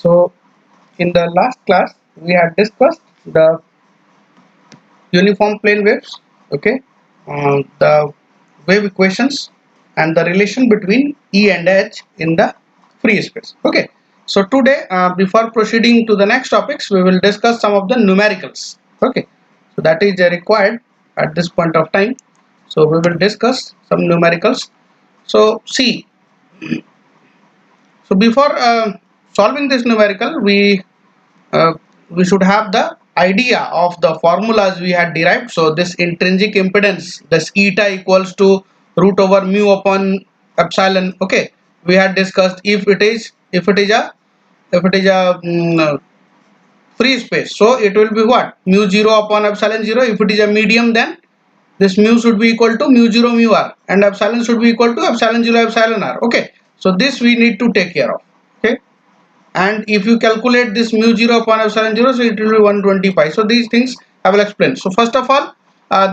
So in the last class we had discussed the uniform plane waves, okay, the wave equations and the relation between E and H in the free space. Okay, so today before proceeding to the next topics, we will discuss some of the numericals. Okay, so that is required at this point of time. So we will discuss some numericals. So see, so before solving this numerical, uh, we should have the idea of the formulas we had derived. So this intrinsic impedance, this eta equals to root over mu upon epsilon. Okay, we had discussed if it is a free space, so it will be what, mu 0 upon epsilon 0. If it is a medium, then this mu should be equal to mu 0 mu r, and epsilon should be equal to epsilon 0 epsilon r. Okay, so this we need to take care of. Okay, and if you calculate this mu 0 upon epsilon 0, so it will be 120 pi. So these things I will explain. So first of all,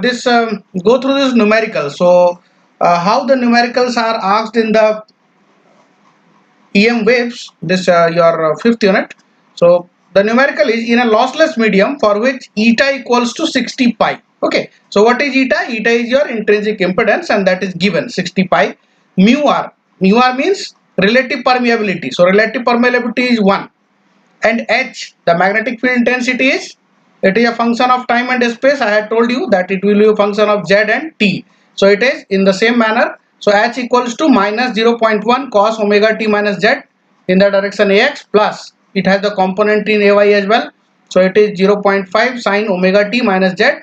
this go through this numerical. So how the numericals are asked in the EM waves, this your fifth unit. So the numerical is in a lossless medium for which eta equals to 60 pi. Okay, so what is eta? Eta is your intrinsic impedance, and that is given 60 pi. Mu r, means relative permeability. So relative permeability is 1, and H, the magnetic field intensity, is, it is a function of time and space. I had told you that it will be a function of Z and T. So it is in the same manner. So H equals to minus 0.1 cos omega t minus Z in the direction AX, plus it has the component in AY as well. So it is 0.5 sin omega t minus Z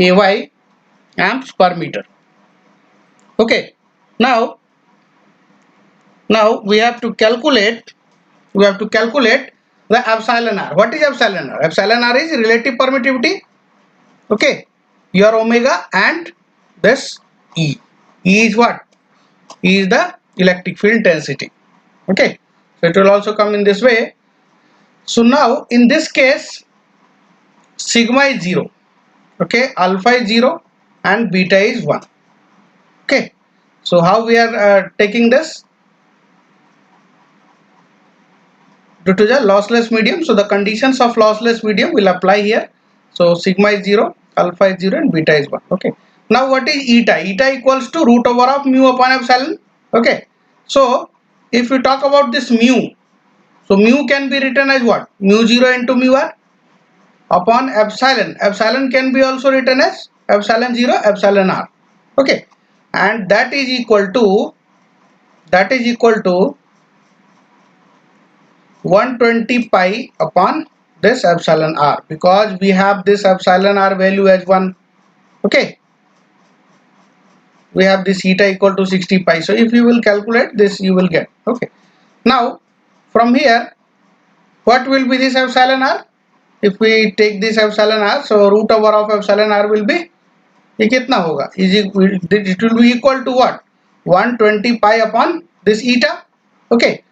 AY amps per meter. Okay, now we have to calculate the epsilon r. What is epsilon r? Epsilon r is relative permittivity. Okay, your omega and this E. E is what? E is the electric field intensity. Okay, so it will also come in this way. So now in this case, sigma is 0. Okay, alpha is 0 and beta is 1. Okay, so how we are taking this? Due to the lossless medium, so the conditions of lossless medium will apply here. So sigma is 0, alpha is 0 and beta is 1. Okay, now what is eta? Eta equals to root over of mu upon epsilon. Okay, so if we talk about this mu, so mu can be written as what? Mu 0 into mu r upon epsilon. Epsilon can be also written as epsilon 0 epsilon r. Okay, and that is equal to 120 pi upon this epsilon r, because we have this epsilon r value as 1. Okay, we have this eta equal to 60 pi. So if you will calculate this, you will get. Okay, now from here, what will be this epsilon r? If we take this epsilon r, so root over of epsilon r will be, ये कितना होगा? It will be equal to what? 120 pi upon this eta. Okay,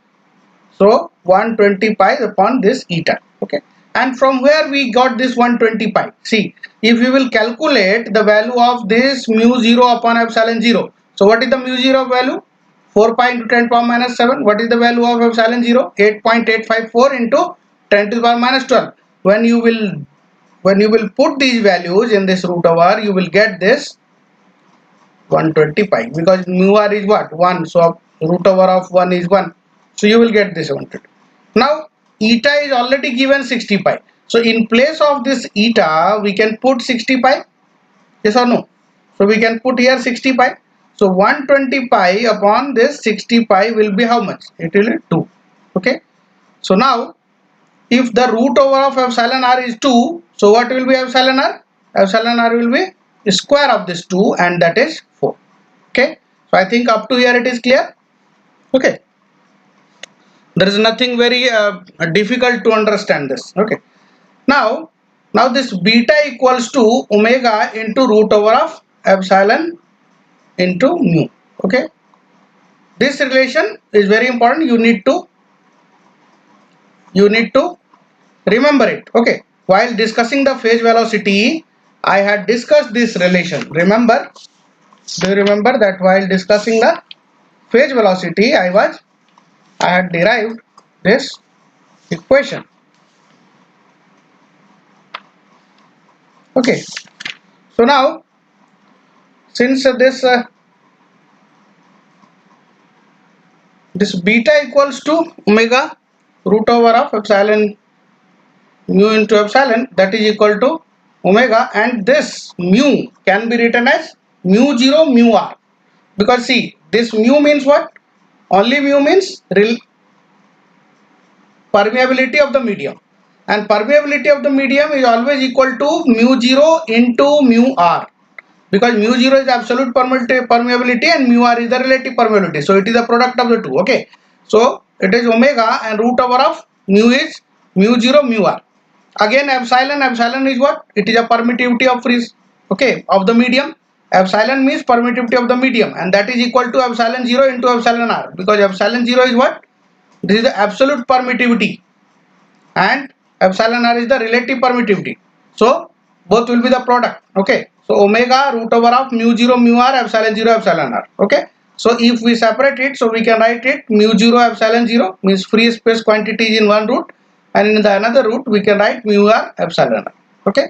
so 120 pi upon this eta. Okay, and from where we got this 120 pi? See, if we will calculate the value of this mu 0 upon epsilon 0, so what is the mu 0 value? 4 pi into 10 to the power minus 7. What is the value of epsilon 0? 8.854 into 10 to the power minus 12. When you will put these values in this root over, you will get this 120 pi, because mu r is what? 1. So root over of 1 is 1. So you will get this 120. Now eta is already given 60 pi. So in place of this eta, we can put 60 pi. Yes or no? So we can put here 60 pi. So 120 pi upon this 60 pi will be how much? It will be 2. Okay. So now if the root over of epsilon r is 2, so what will be epsilon r? Epsilon r will be square of this 2, and that is 4. Okay. So I think up to here it is clear. Okay. There is nothing very difficult to understand this. Okay. Now this beta equals to omega into root over of epsilon into mu. Okay, this relation is very important. You need to remember it. Okay, while discussing the phase velocity, I had discussed this relation. Remember, do you remember that while discussing the phase velocity, I had derived this equation. Okay, so now since this beta equals to omega root over of epsilon mu into epsilon, that is equal to omega, and this mu can be written as mu 0 mu r, because see, this mu means what? Only mu means permeability of the medium, and permeability of the medium is always equal to mu 0 into mu r, because mu 0 is absolute permeability and mu r is the relative permeability, so it is a product of the two. Okay, so it is omega and root over of mu is mu 0 mu r. Again epsilon is what? It is a permittivity of freeze, okay, of the medium. Epsilon means permittivity of the medium, and that is equal to epsilon 0 into epsilon r, because epsilon 0 is what? This is the absolute permittivity and epsilon r is the relative permittivity, so both will be the product. Okay, so omega root over of mu 0 mu r epsilon 0 epsilon r. Okay, so if we separate it, so we can write it mu 0 epsilon 0 means free space quantity is in one root, and in the another root we can write mu r epsilon r. Okay,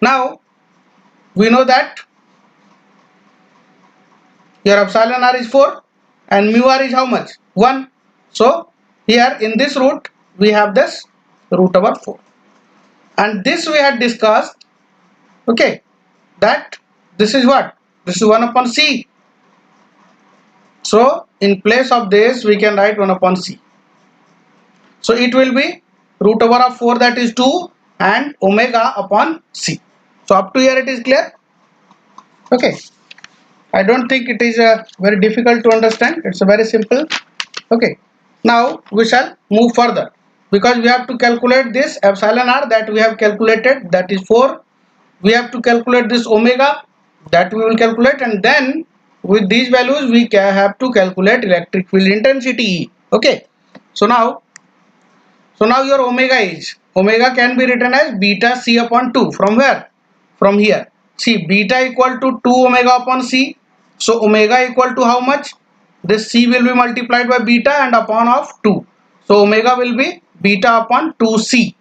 now we know that your epsilon r is 4 and mu r is how much? 1. So here in this root we have this root over 4, and this we had discussed, okay, that this is what? This is 1 upon c. So in place of this we can write 1 upon c, so it will be root over of 4, that is 2, and omega upon c. So up to here it is clear. Okay, I don't think it is very difficult to understand, it's a very simple. Okay, now we shall move further, because we have to calculate this epsilon r that we have calculated, that is 4. We have to calculate this omega, that we will calculate, and then with these values we have to calculate electric field intensity. Okay, so now your omega can be written as beta c upon 2. From where? From here. See, beta equal to 2 omega upon c, so omega equal to how much? This c will be multiplied by beta and upon of 2, so omega will be beta upon 2c,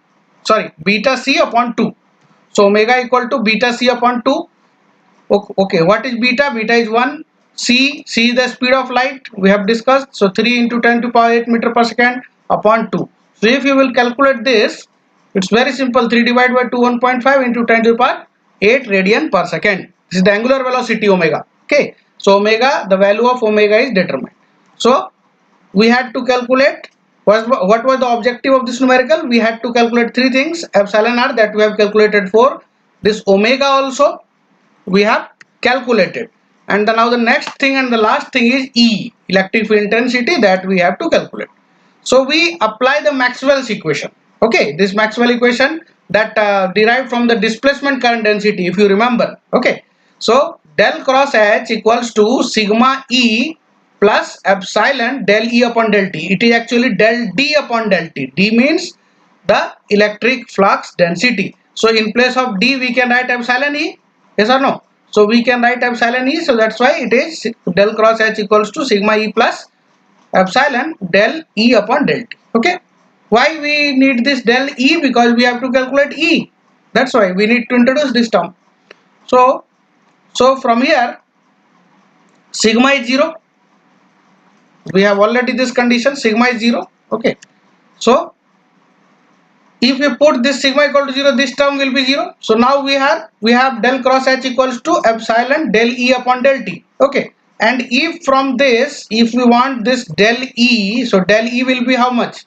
sorry, beta c upon 2. So omega equal to beta c upon 2. Okay, what is beta? Beta is 1. C is the speed of light, we have discussed, so 3 into 10 to power 8 meter per second upon 2. So if you will calculate this, it's very simple. 3 divided by 2 1.5 into 10 to the power 8 radian per second. This is the angular velocity omega. Okay, so omega, the value of omega is determined. So we had to calculate what was the objective of this numerical. We had to calculate three things: epsilon r that we have calculated for, this omega also we have calculated, and now the next thing and the last thing is E, electric field intensity, that we have to calculate. So we apply the Maxwell's equation. Okay, this Maxwell equation that derived from the displacement current density, if you remember. Okay, so del cross H equals to sigma E plus epsilon del E upon del T. It is actually del D upon del T. D means the electric flux density. So in place of D we can write epsilon E. Yes or no? So we can write epsilon E, so that's why it is del cross H equals to sigma E plus epsilon del E upon del T. Okay, why we need this del E? Because we have to calculate E, that's why we need to introduce this term. So from here sigma is 0, we have already this condition, sigma is 0. Okay, so if we put this sigma equal to 0, this term will be 0. So now we have del cross H equals to epsilon del E upon del T. Okay, and if from this, if we want this del E, so del E will be how much?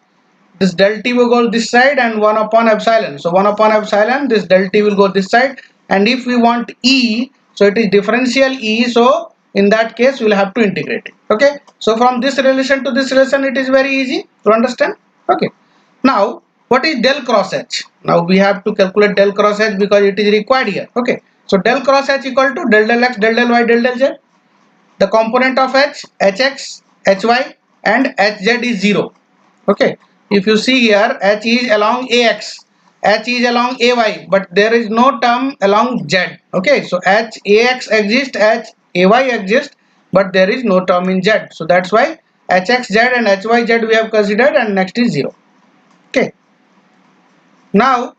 This del T will go this side and 1 upon epsilon. So 1 upon epsilon, this del T will go this side. And if we want E, so it is differential E, so in that case we will have to integrate it. Okay, so from this relation to this relation, it is very easy to understand. Okay, now what is del cross H? Now we have to calculate del cross H because it is required here. Okay, so del cross H equal to del del x, del del y, del del z. The component of H, Hx, Hy and Hz is 0. Okay, if you see here, H is along Ax, H is along Ay, but there is no term along Z. Okay, so H Ax exists, H Ay exists, but there is no term in Z. So that's why hxz and hyz we have considered, and next is 0. Okay. Now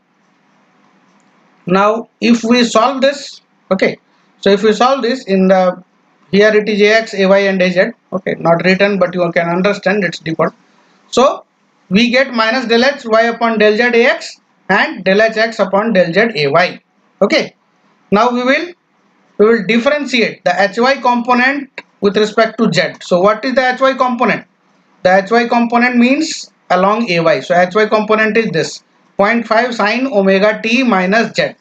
if we solve this, okay, so if we solve this in the, here it is ax, ay and az, okay, not written but you can understand, it's default. So we get minus del h y upon del z ax and del h x upon del z ay. Okay, now we will differentiate the hy component with respect to z. So what is the hy component? The hy component means along ay. So hy component is this 0.5 sine omega t minus z.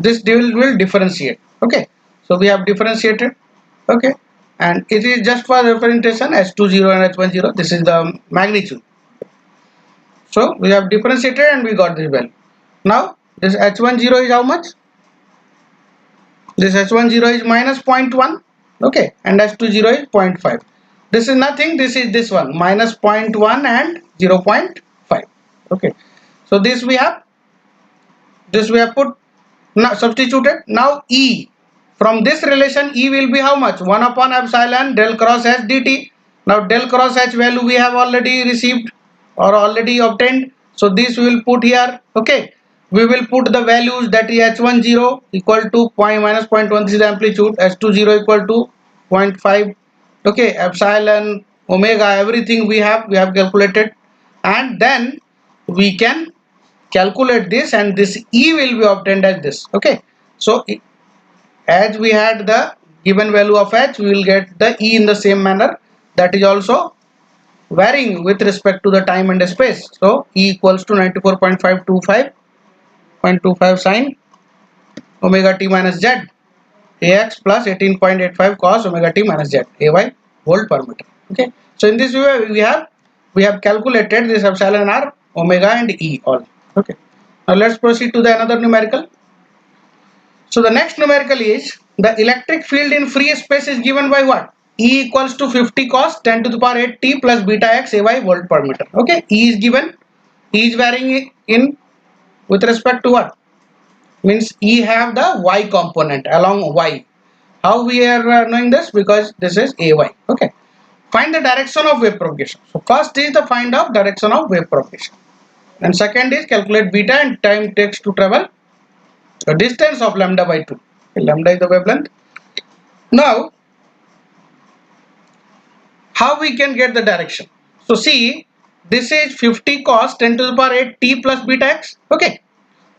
This will differentiate. Okay, so we have differentiated. Okay, and it is just for representation, h20 and h10. This is the magnitude. So we have differentiated and we got this value. Now this h10 is how much? This h10 is minus 0.1. Okay, and h20 is 0.5. This is nothing, this is this one, minus 0.1 and 0.5. Okay, so this we have put, now substituted. Now E, from this relation E will be how much? 1 upon epsilon del cross h dt. Now del cross h value we have already received or already obtained, so this we will put here. Okay, we will put the values, that is h10 equal to minus 0.1, this is the amplitude, h20 equal to 0.5. okay, epsilon, omega, everything we have calculated, and then we can calculate this, and this E will be obtained as this. Okay, so as we had the given value of h, we will get the E in the same manner, that is also varying with respect to the time and the space. So E equals to 94.525 sine omega t minus z ax plus 18.85 cos omega t minus z ay volt per meter. Okay, so in this way we have calculated this epsilon r, omega and E all. Okay, now let's proceed to the another numerical. So the next numerical is the electric field in free space is given by what? E equals to 50 cos 10 to the power 8 t plus beta x ay volt per meter. Okay, E is given. E is varying in with respect to what? Means E have the y component along y. How we are knowing this? Because this is ay. Okay, find the direction of wave propagation. So first is the find of direction of wave propagation, and second is calculate beta and time takes to travel the distance of lambda by 2. Okay, lambda is the wavelength. Now how we can get the direction? So see, this is 50 cos 10 to the power 8 t plus beta x. Okay,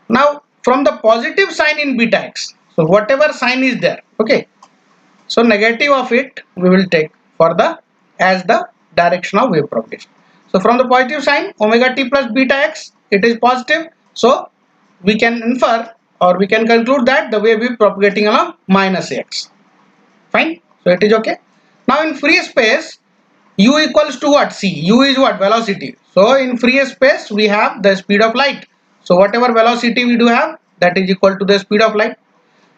now from the positive sign in beta x, so whatever sign is there, okay, so negative of it we will take for the as the direction of wave propagation. So from the positive sign omega t plus beta x, it is positive, so we can infer or we can conclude that the wave is propagating along minus x. Fine, so it is okay. Now in free space, u equals to what? See, u is what? Velocity. So in free space we have the speed of light. So whatever velocity we do have, that is equal to the speed of light.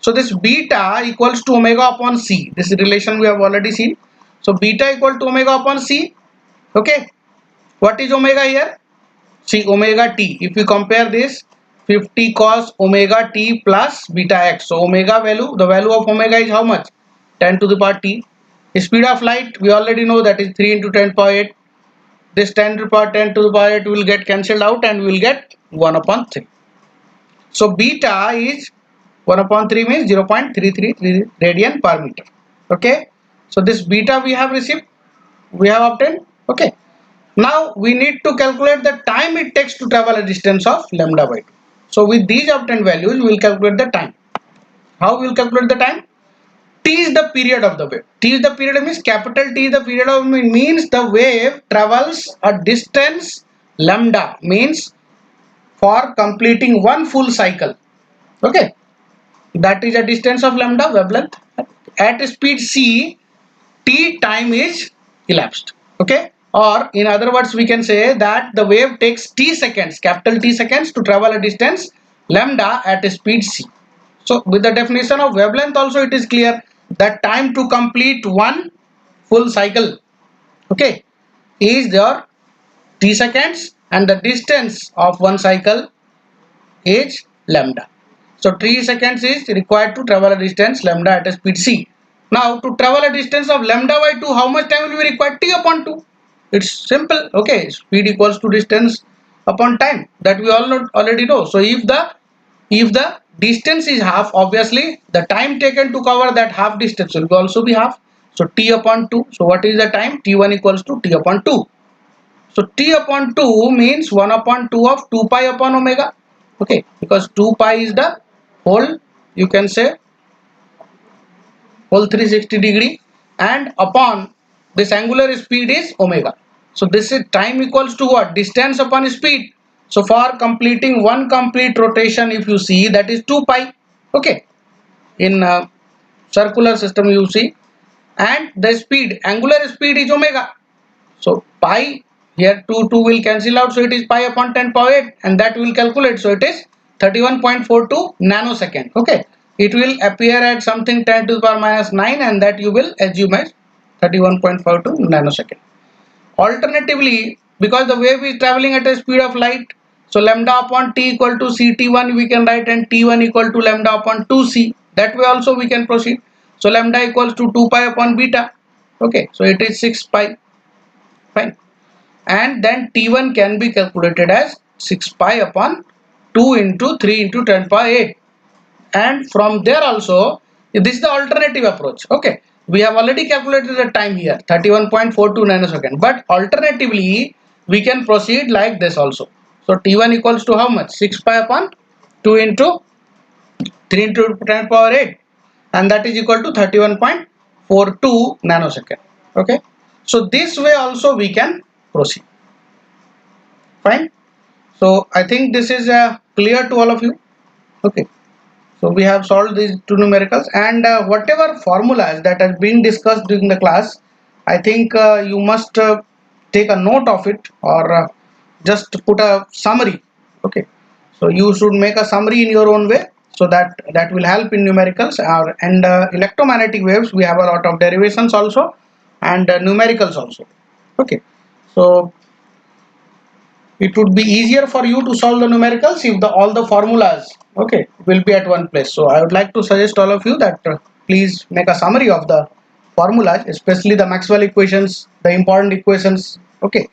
So this beta equals to omega upon c. This relation we have already seen. So beta equal to omega upon c. Okay, what is omega here? See, omega t. If we compare this 50 cos omega t plus beta x. So omega value, the value of omega is how much? 10 to the power t. Speed of light we already know, that is 3 into 10 to the power 8. This 10 to the power 8 will get cancelled out and we will get 1 upon 3. So beta is 1 upon 3 means 0.333 radian per meter. Okay, so this beta we have received, we have obtained. Okay, now we need to calculate the time it takes to travel a distance of lambda by 2. So with these obtained values we will calculate the time. How we will calculate the time? T is the period of the wave. T is the period means capital T is the period of means the wave travels a distance lambda, means for completing one full cycle. Okay, that is a distance of lambda, wavelength. At speed c, t time is elapsed. Okay, or in other words we can say that the wave takes t seconds, capital T seconds, to travel a distance lambda at speed c. So with the definition of wavelength also it is clear that time to complete one full cycle, okay, is your t seconds, and the distance of one cycle is lambda. So 3 seconds is required to travel a distance lambda at a speed c. Now to travel a distance of lambda by 2, how much time will be required? T upon 2. It's simple. Okay, speed equals to distance upon time, that we all already know. So if the distance is half, obviously the time taken to cover that half distance will also be half. So t upon 2. So what is the time? T1 equals to t upon 2. So t upon 2 means 1 upon 2 of 2 pi upon omega. Okay, because 2 pi is the whole, you can say, whole 360 degree, and upon this angular speed is omega. So this is time equals to what? Distance upon speed. So for completing one complete rotation, if you see, that is 2 pi. Okay, in circular system you see, and the speed, angular speed is omega. So pi, here 2 will cancel out, so it is pi upon 10 power 8, and that will calculate. So it is 31.42 nanosecond. Okay, it will appear at something 10 to the power minus 9, and that you will assume as 31.42 nanosecond. Alternatively, because the wave is traveling at a speed of light, so lambda upon t equal to ct1 we can write, and t1 equal to lambda upon 2c. That way also we can proceed. So lambda equals to 2 pi upon beta. Okay, so it is 6 pi. Fine. And then T1 can be calculated as 6 pi upon 2 into 3 into 10 power 8. And from there also, this is the alternative approach. Okay, we have already calculated the time here, 31.42 nanosecond. But alternatively, we can proceed like this also. So T1 equals to how much? 6 pi upon 2 into 3 into 10 power 8. And that is equal to 31.42 nanosecond. Okay, so this way also we can proceed. Fine. So I think this is clear to all of you. Okay, so we have solved these two numericals, and whatever formulas that has been discussed during the class, I think you must take a note of it, or just put a summary. Okay, so you should make a summary in your own way, so that will help in numericals. And electromagnetic waves, we have a lot of derivations also, and numericals also. Okay, so it would be easier for you to solve the numericals if all the formulas, okay, will be at one place. So I would like to suggest all of you that please make a summary of the formulas, especially the Maxwell equations, the important equations. Okay,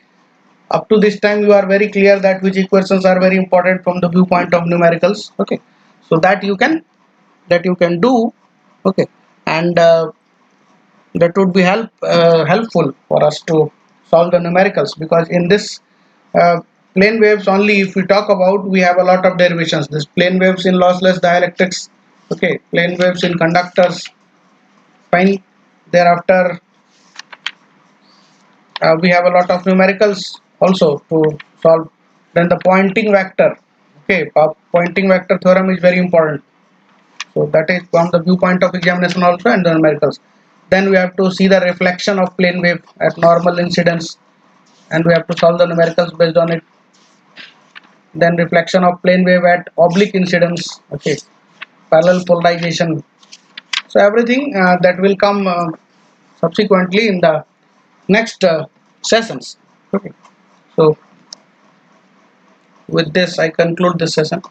up to this time you are very clear that which equations are very important from the viewpoint of numericals. Okay, so that you can do. Okay, and that would be helpful for us to solve the numericals, because in this plane waves only, if we talk about, we have a lot of derivations. This plane waves in lossless dielectrics, okay, plane waves in conductors. Fine. Thereafter we have a lot of numericals also to solve. Then the Poynting vector, okay, Poynting vector theorem is very important. So that is from the viewpoint of examination also, and the numericals. Then we have to see the reflection of plane wave at normal incidence, and we have to solve the numericals based on it. Then reflection of plane wave at oblique incidence, okay, parallel polarization. So everything that will come subsequently in the next sessions. Okay, so with this I conclude this session.